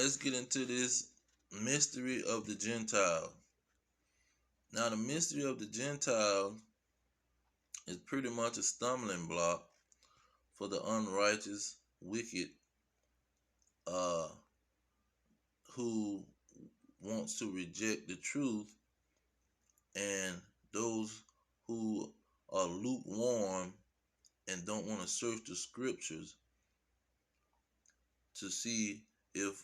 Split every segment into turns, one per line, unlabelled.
let's get into this mystery of the Gentile. Now, the mystery of the Gentile is pretty much a stumbling block for the unrighteous, wicked, uh, who wants to reject the truth, and those who are lukewarm and don't want to search the scriptures to see if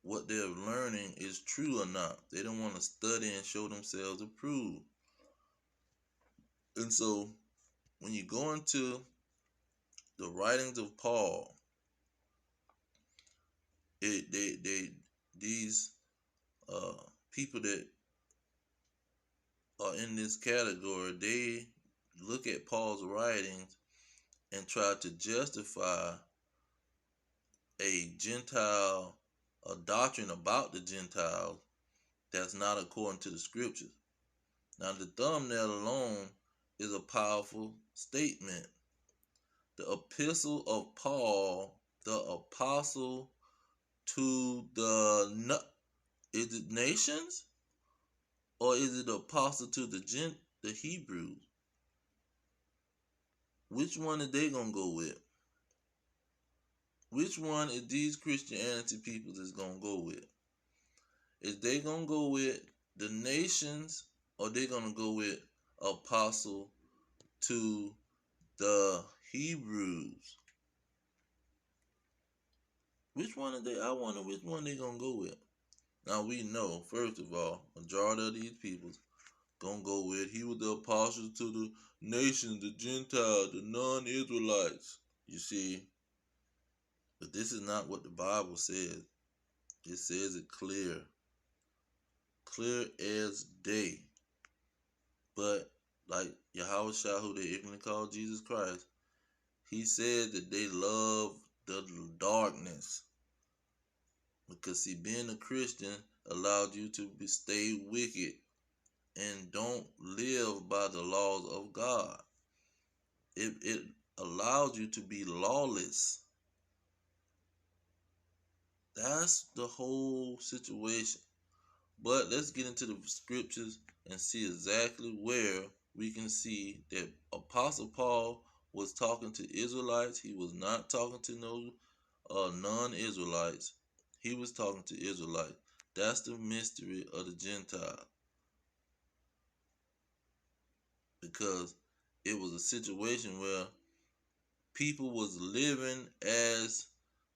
what they're learning is true or not. They don't want to study and show themselves approved. And so when you go into the writings of Paul, these people that are in this category, they look at Paul's writings and try to justify a Gentile, a doctrine about the Gentiles that's not according to the scriptures. Now, the thumbnail alone is a powerful statement. The epistle of Paul, the apostle to is it nations, or is it the apostle to the Hebrews? Which one are they gonna go with? Which one is these Christianity people is gonna go with? Is they gonna go with the nations, or they gonna go with apostle to the Hebrews? Which one are they? I wonder which one they gonna go with. Now we know, first of all, majority of these people gonna go with he was the apostle to the nations, the Gentiles, the non-Israelites. You see, but this is not what the Bible says. It says it clear as day. But like Yahushua, who they ignorantly call Jesus Christ, he said that they love the darkness. Because see, being a Christian allowed you to stay wicked and don't live by the laws of God. It allows you to be lawless. That's the whole situation. But let's get into the scriptures and see exactly where we can see that Apostle Paul was talking to Israelites. He was not talking to no non-Israelites. He was talking to Israelites. That's the mystery of the Gentile. Because it was a situation where people was living as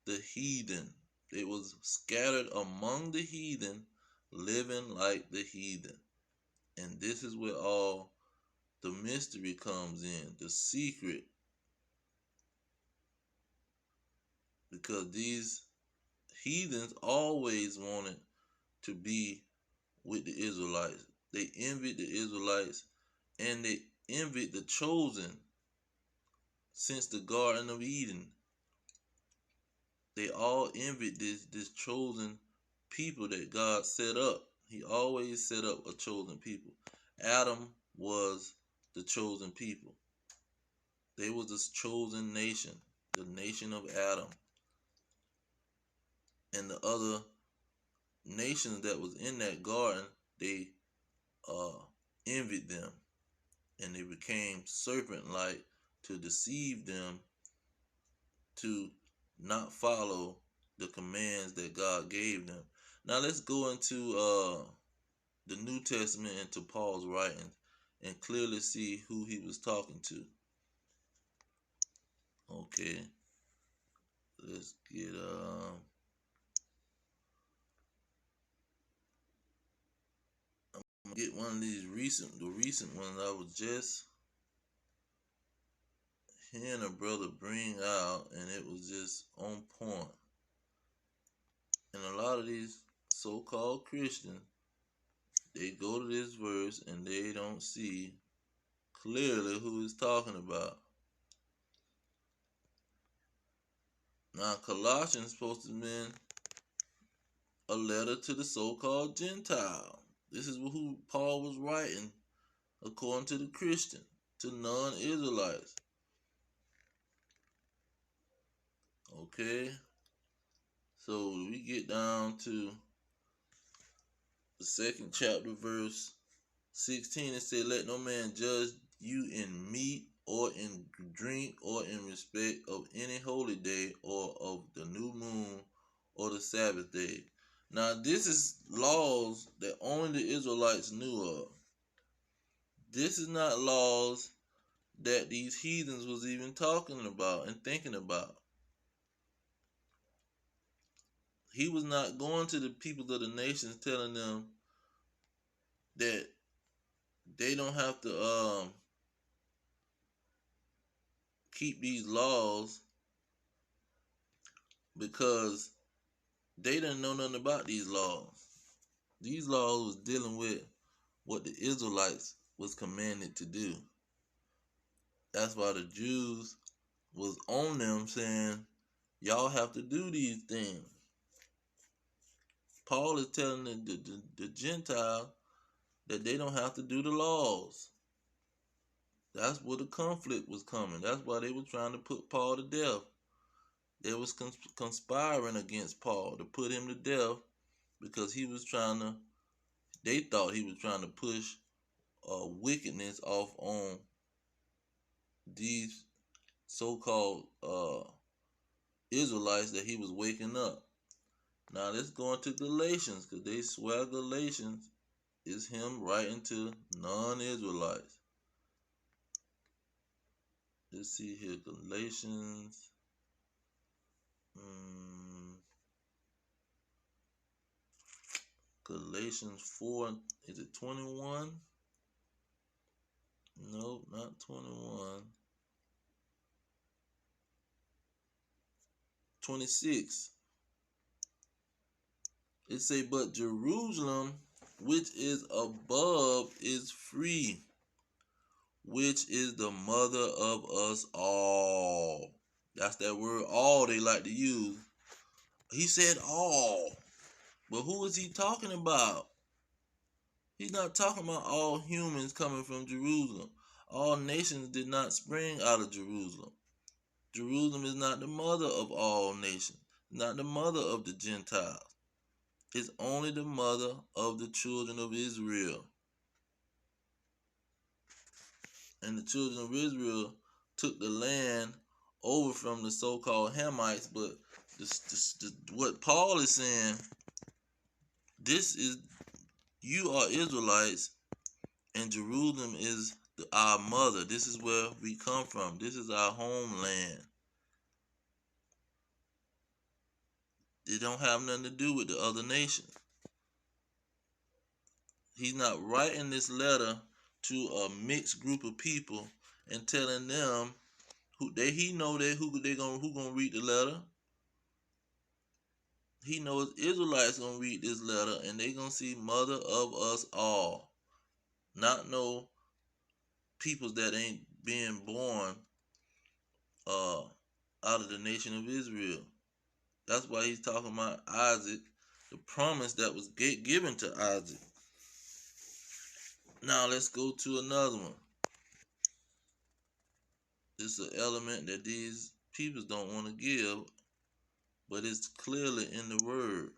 the heathen. They was scattered among the heathen, living like the heathen. And this is where all the mystery comes in, the secret. Because these heathens always wanted to be with the Israelites. They envied the Israelites, and they envied the chosen since the Garden of Eden. They all envied this chosen people that God set up. He always set up a chosen people. Adam was the chosen people. They was this chosen nation, the nation of Adam. And the other nations that was in that garden, they envied them. And they became serpent-like to deceive them to not follow the commands that God gave them. Now let's go into the New Testament, into Paul's writings, and clearly see who he was talking to. Okay, let's get I'm gonna get one of these the recent ones I was just hearing a brother bring out, and it was just on point. And a lot of these so-called Christians, they go to this verse and they don't see clearly who he's talking about. Now, Colossians is supposed to mean a letter to the so-called Gentile. This is who Paul was writing, according to the Christian, to non-Israelites. Okay, So we get down to the second chapter, verse 16. It said, "Let no man judge you in meat or in drink or in respect of any holy day or of the new moon or the Sabbath day." Now, this is laws that only the Israelites knew of. This is not laws that these heathens was even talking about and thinking about. He was not going to the people of the nations telling them that they don't have to keep these laws because they didn't know nothing about these laws. These laws was dealing with what the Israelites was commanded to do. That's why the Jews was on them saying, y'all have to do these things. Paul is telling the Gentiles that they don't have to do the laws. That's where the conflict was coming. That's why they were trying to put Paul to death. They was conspiring against Paul to put him to death because they thought he was trying to push wickedness off on these so-called Israelites that he was waking up. Now let's go into Galatians, because they swear Galatians is him writing to non-Israelites. Let's see here, Galatians. Galatians 4, is it 21? Nope, not 21. 26. It say, "But Jerusalem, which is above, is free, which is the mother of us all." That's that word all they like to use. He said all. But who is he talking about? He's not talking about all humans coming from Jerusalem. All nations did not spring out of Jerusalem. Jerusalem is not the mother of all nations, not the mother of the Gentiles. It's only the mother of the children of Israel. And the children of Israel took the land over from the so-called Hamites. But what Paul is saying, you are Israelites, and Jerusalem is our mother. This is where we come from. This is our homeland. It don't have nothing to do with the other nations. He's not writing this letter to a mixed group of people and telling them who gonna read the letter. He knows Israelites gonna read this letter and they gonna see mother of us all, not no peoples that ain't being born out of the nation of Israel. That's why he's talking about Isaac, the promise that was given to Isaac. Now let's go to another one. It's an element that these peoples don't want to give, but it's clearly in the word.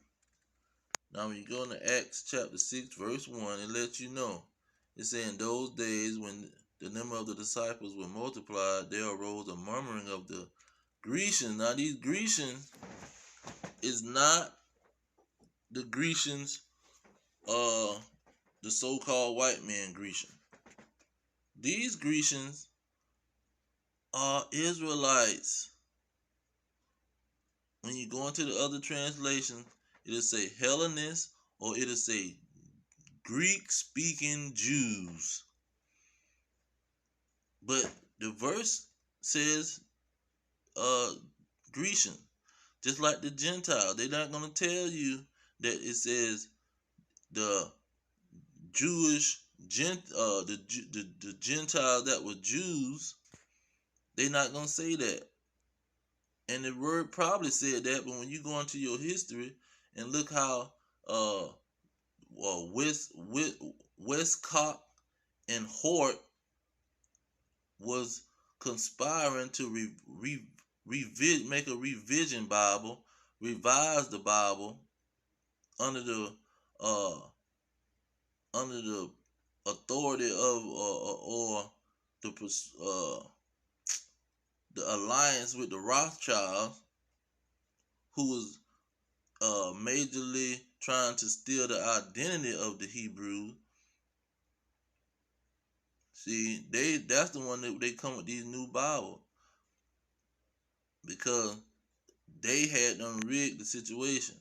Now when you go into Acts chapter 6 verse 1, it lets you know. It says, "In those days when the number of the disciples were multiplied, there arose a murmuring of the Grecians." Now these Grecians is not the Grecians, the so-called white man Grecian. These Grecians are Israelites. When you go into the other translations, it'll say Hellenists or it'll say Greek-speaking Jews. But the verse says Grecian, just like the Gentile. They're not going to tell you that it says the Jewish the Gentiles that were Jews. They're not going to say that. And the word probably said that, but when you go into your history and look how Westcott and Hort was conspiring to make a revision Bible revise the Bible under the uh under the authority of or uh the alliance with the Rothschilds, who was majorly trying to steal the identity of the Hebrews. See, that's the one that they come with these new Bibles because they had them rigged the situation.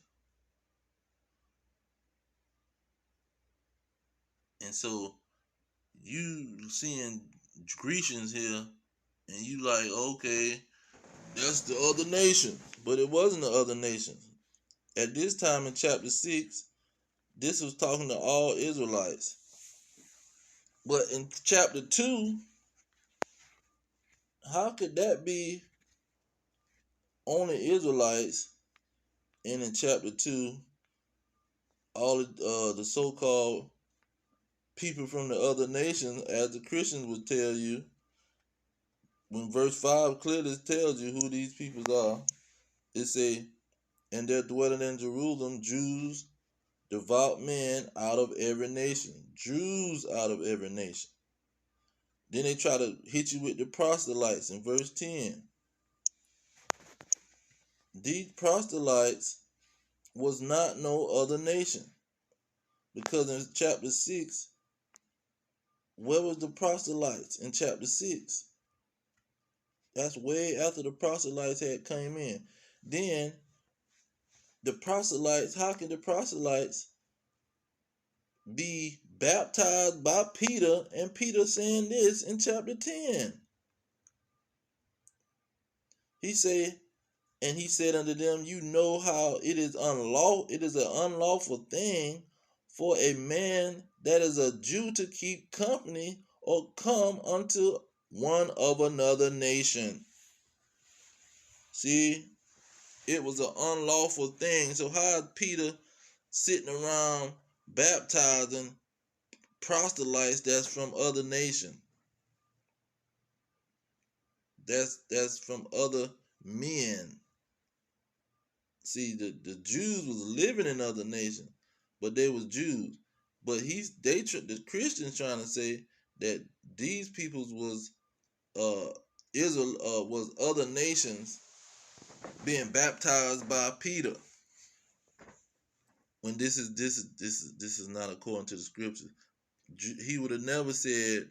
And so you seeing Grecians here and you like, okay, that's the other nation. But it wasn't the other nation. At this time in chapter 6, this was talking to all Israelites. But in chapter 2, how could that be only Israelites? And in chapter 2, all the so-called people from the other nations, as the Christians would tell you, when verse 5 clearly tells you who these people are, it say, and they're dwelling in Jerusalem, Jews, devout men out of every nation. Jews out of every nation. Then they try to hit you with the proselytes in verse 10. These proselytes was not no other nation. Because in chapter 6, where was the proselytes in chapter 6? That's way after the proselytes had came in. Then the proselytes, how can the proselytes be baptized by Peter, and Peter saying this in chapter 10? He said, and he said unto them, you know how it is an unlawful thing for a man that is a Jew to keep company or come unto one of another nation. See, it was an unlawful thing. So how is Peter sitting around baptizing proselytes that's from other nations? That's from other men. See, the Jews was living in other nations, but they was Jews. But the Christians trying to say that these peoples was Israel was other nations being baptized by Peter. When this is not according to the scriptures. He would have never said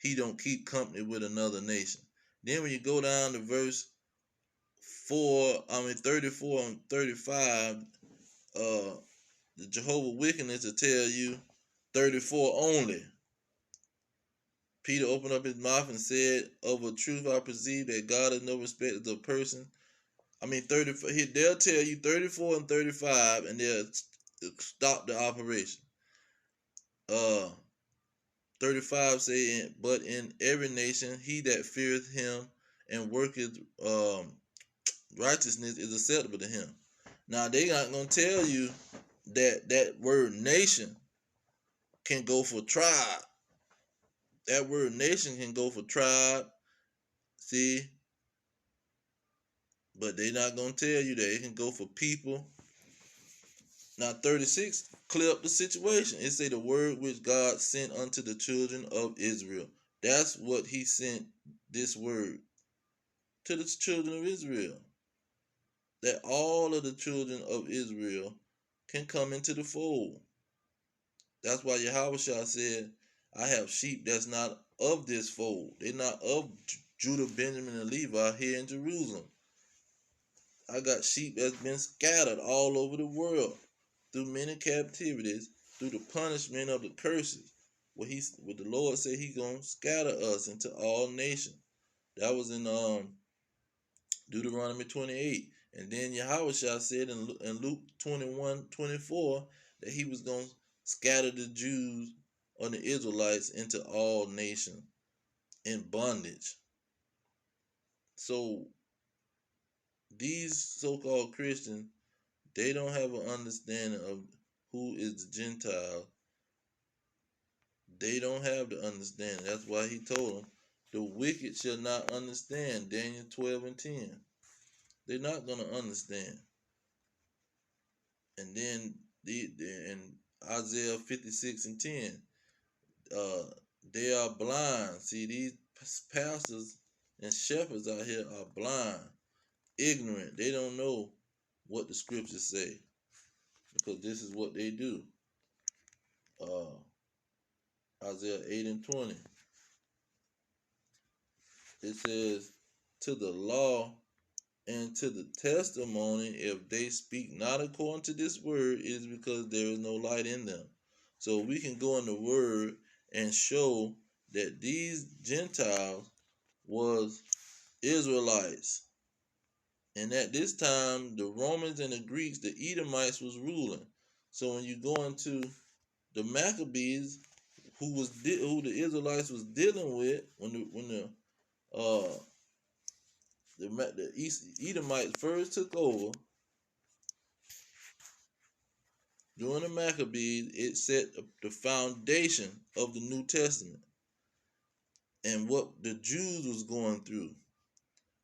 he don't keep company with another nation. Then when you go down to verse 34 and 35, the Jehovah Witness to tell you 34 only. Peter opened up his mouth and said, of a truth I perceive that God is no respecter of person. 34. They'll tell you 34 and 35, and they'll stop the operation. 35 saying, but in every nation he that feareth him and worketh righteousness is acceptable to him. Now they not gonna tell you that word nation can go for tribe. That word nation can go for tribe. See? But they not gonna tell you that it can go for people. Now 36 clear up the situation. It say the word which God sent unto the children of Israel. That's what he sent this word to the children of Israel. That all of the children of Israel can come into the fold. That's why Yahushua said, I have sheep that's not of this fold. They're not of Judah, Benjamin, and Levi here in Jerusalem. I got sheep that's been scattered all over the world through many captivities, through the punishment of the curses. What the Lord said he gonna scatter us into all nations. That was in Deuteronomy 28. And then Yahushua said in Luke 21:24 that he was gonna scatter the Jews or the Israelites into all nations in bondage. So these so-called Christians, they don't have an understanding of who is the Gentile. They don't have the understanding. That's why he told them, the wicked shall not understand. Daniel 12 and 10. They're not going to understand. And then in Isaiah 56:10, they are blind. See, these pastors and shepherds out here are blind, ignorant. They don't know what the scriptures say because this is what they do. Isaiah 8:20. It says, to the law and to the testimony, if they speak not according to this word, it is because there is no light in them. So we can go in the word and show that these Gentiles was Israelites. And at this time, the Romans and the Greeks, the Edomites was ruling. So when you go into the Maccabees, who the Israelites was dealing with the Edomites first took over during the Maccabees, it set the foundation of the New Testament and what the Jews was going through.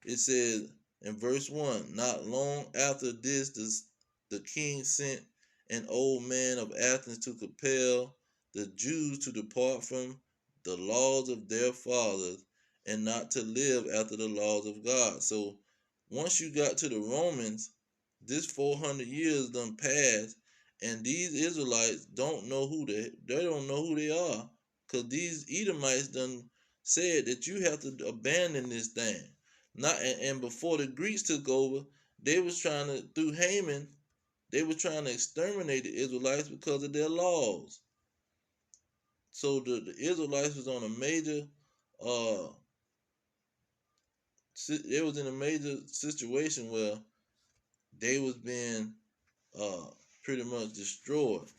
It says in verse 1, not long after this, the king sent an old man of Athens to compel the Jews to depart from the laws of their fathers and not to live after the laws of God. So once you got to the Romans, this 400 years done passed, and these Israelites don't know they don't know who they are, because these Edomites done said that you have to abandon this thing. Not and before the Greeks took over, they was trying to through Haman, they were trying to exterminate the Israelites because of their laws. So the Israelites was on a major they was in a major situation where they was being uh pretty much destroyed.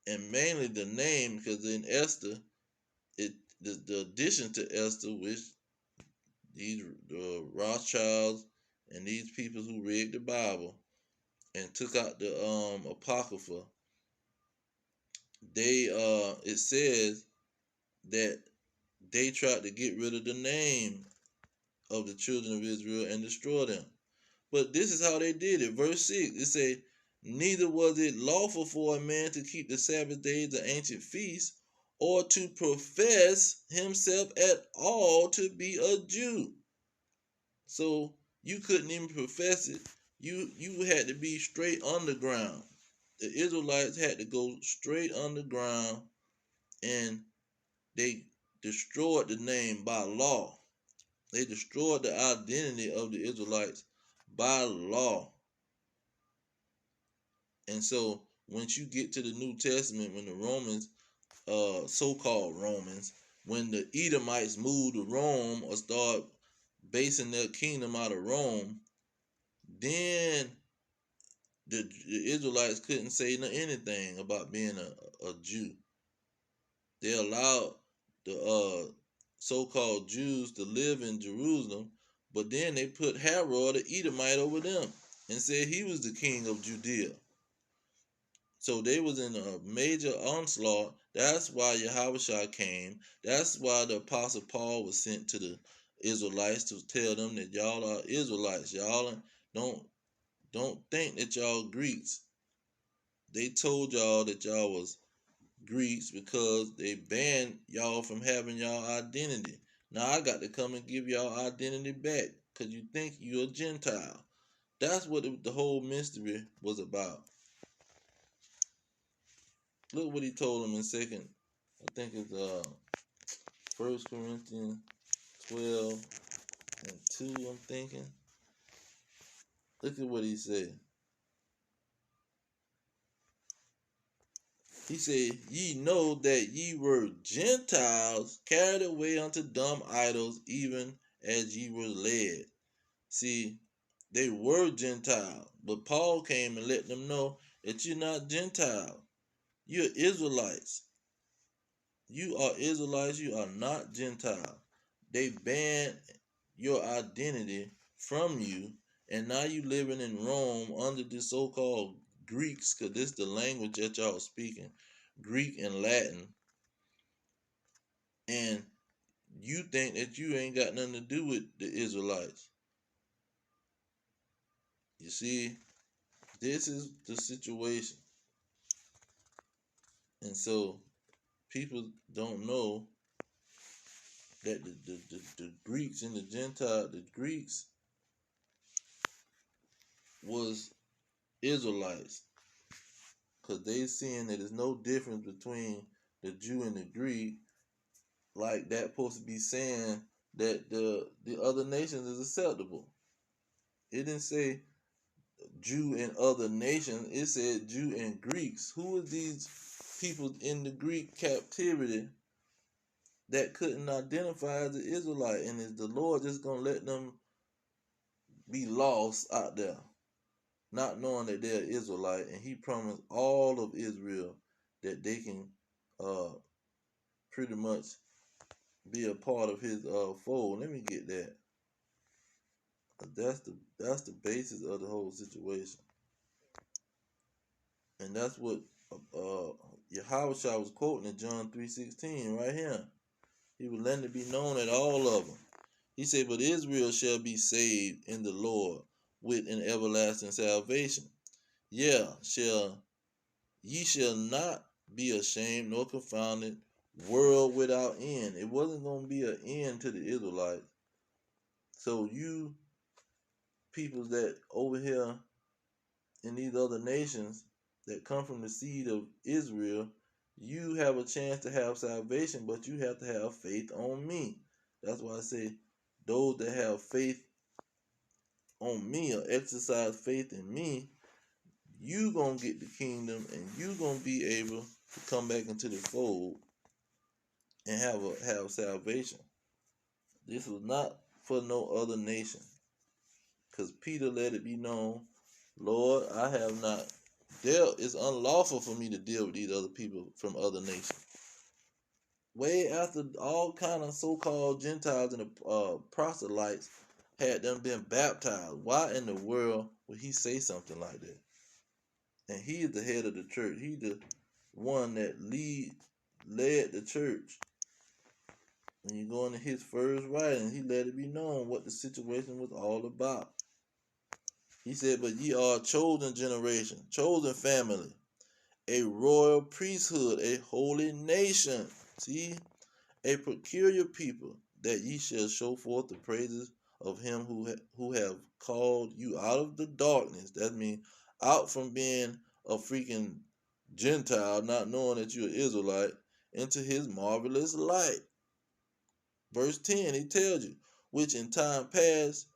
And mainly the name, because in Esther, the addition to Esther, which these Rothschilds and these people who read the Bible and took out the Apocrypha, they it says that they tried to get rid of the name of the children of Israel and destroy them. But this is how they did it. Verse 6, it say, neither was it lawful for a man to keep the Sabbath days, the ancient feasts, or to profess himself at all to be a Jew. So you couldn't even profess it. You had to be straight underground. The Israelites had to go straight underground, and they destroyed the name by law. They destroyed the identity of the Israelites by law. And so once you get to the New Testament, when the Romans, so-called Romans, when the Edomites moved to Rome or start basing their kingdom out of Rome, then the Israelites couldn't say anything about being a Jew. They allowed the so-called Jews to live in Jerusalem, but then they put Herod the Edomite over them and said he was the king of Judea. So they was in a major onslaught. That's why Yahushua came. That's why the Apostle Paul was sent to the Israelites to tell them that y'all are Israelites. Y'all don't think that y'all Greeks. They told y'all that y'all was Greeks because they banned y'all from having y'all identity. Now I got to come and give y'all identity back because you think you're a Gentile. That's what the whole mystery was about. Look what he told them in second. I think it's 1 Corinthians 12:2. I'm thinking. Look at what he said. He said, ye know that ye were Gentiles carried away unto dumb idols, even as ye were led. See, they were Gentiles, but Paul came and let them know that you're not Gentiles. You're Israelites. You are Israelites. You are not Gentiles. They banned your identity from you, and now you living in Rome under this so-called Greeks, because this is the language that y'all speaking, Greek and Latin, and you think that you ain't got nothing to do with the Israelites. You see, This is the situation. And so people don't know that the Greeks and the Gentile, the Greeks was Israelites, because they seeing that there's no difference between the Jew and the Greek, like that supposed to be saying that the other nations is acceptable. It didn't say Jew and other nations. It said Jew and Greeks. Who are these people in the Greek captivity that couldn't identify as an Israelite? And is the Lord just gonna let them be lost out there, not knowing that they're Israelite? And He promised all of Israel that they can pretty much be a part of His fold. Let me get that. That's the basis of the whole situation, and that's what Yahushua was quoting in John 3:16 right here. He was letting it be known that all of them. He said, "But Israel shall be saved in the Lord with an everlasting salvation. Yeah, ye shall not be ashamed nor confounded, world without end." It wasn't going to be an end to the Israelites. So you people that over here in these other nations that come from the seed of Israel, you have a chance to have salvation, but you have to have faith on me. That's why I say those that have faith on me or exercise faith in me, you gonna get the kingdom and you gonna be able to come back into the fold and have salvation. This was not for no other nation, because Peter let it be known, Lord, I have not dealt. It's unlawful for me to deal with these other people from other nations. Way after all kind of so-called Gentiles and the proselytes had them been baptized, why in the world would he say something like that? And he is the head of the church. He the one that led the church. When you go into his first writing, he let it be known what the situation was all about. He said, "But ye are a chosen generation, chosen family, a royal priesthood, a holy nation." See, a peculiar people, that ye shall show forth the praises of him who have called you out of the darkness. That means out from being a freaking Gentile, not knowing that you're an Israelite, into his marvelous light. Verse 10, he tells you, which in time past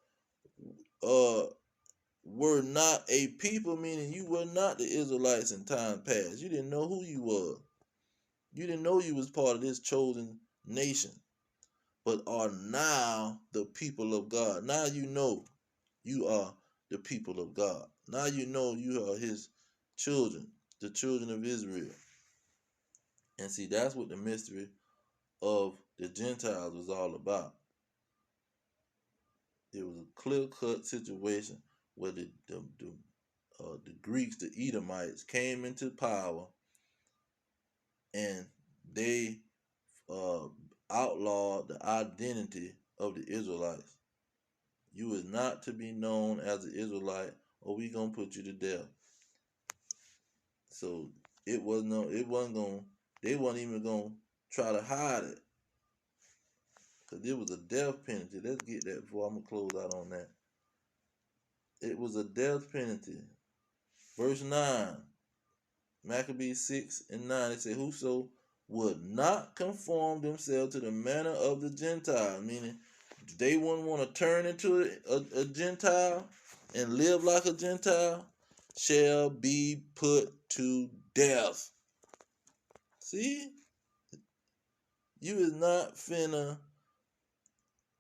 were not a people, meaning you were not the Israelites in time past. You didn't know who you were. You didn't know you was part of this chosen nation, but are now the people of God. Now you know you are the people of God. Now you know you are his children, the children of Israel. And see, that's what the mystery of the Gentiles was all about. It was a clear-cut situation where the Greeks, the Edomites, came into power, and they outlawed the identity of the Israelites. You is not to be known as an Israelite, or we gonna put you to death. So they wasn't even gonna try to hide it, because it was a death penalty. Let's get that before I'm gonna close out on that. It was a death penalty. Verse 9, Maccabees 6 and 9, it said, "Whoso would not conform themselves to the manner of the Gentile," meaning they wouldn't want to turn into a Gentile and live like a Gentile, "shall be put to death." See? You is not finna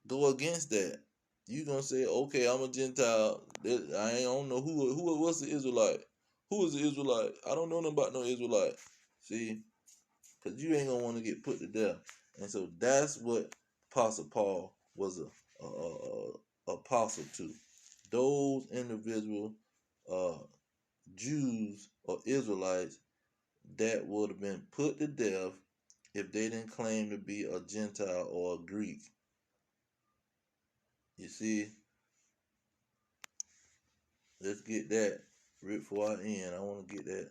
go against that. You gonna say, okay, I'm a Gentile. I don't know who was the Israelite. Who is the Israelite? I don't know nothing about no Israelite. See? Because you ain't gonna want to get put to death. And so that's what Apostle Paul was a apostle to. Those individual Jews or Israelites that would have been put to death if they didn't claim to be a Gentile or a Greek. You see, let's get that. Right before I end, I want to get that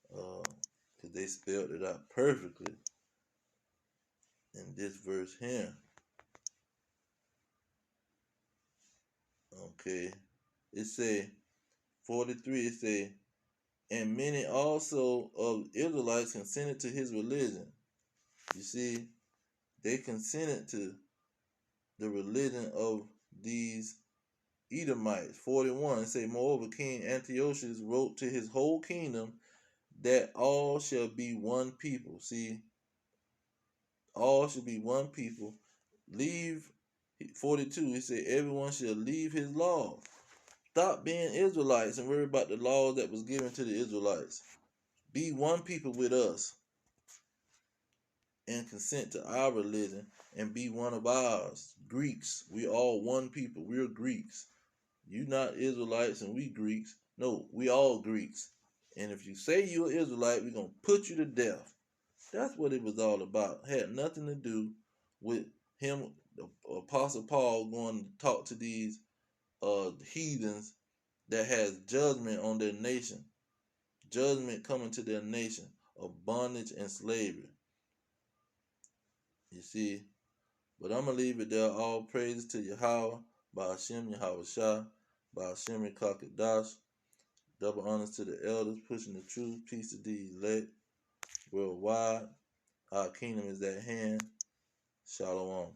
because they spelled it out perfectly in this verse here. Okay, it say 43. It say, and many also of Israelites consented to his religion. You see, they consented to the religion of these Edomites. 41 say, moreover, King Antiochus wrote to his whole kingdom that all shall be one people. See, all should be one people. Leave 42. He said, everyone shall leave his law. Stop being Israelites and worry about the laws that was given to the Israelites. Be one people with us and consent to our religion and be one of ours. Greeks, we all one people. We're Greeks. You not Israelites and we Greeks. No, we all Greeks. And if you say you're Israelite, we're going to put you to death. That's what it was all about. It had nothing to do with him, the Apostle Paul, going to talk to these heathens that has judgment on their nation. Judgment coming to their nation of bondage and slavery. You see, but I'm going to leave it there. All praises to Yahweh, by Hashem Yahweh Shah, by Hashem Kakadash. Double honors to the elders pushing the truth. Peace to the elect worldwide. Our kingdom is at hand. Shalom.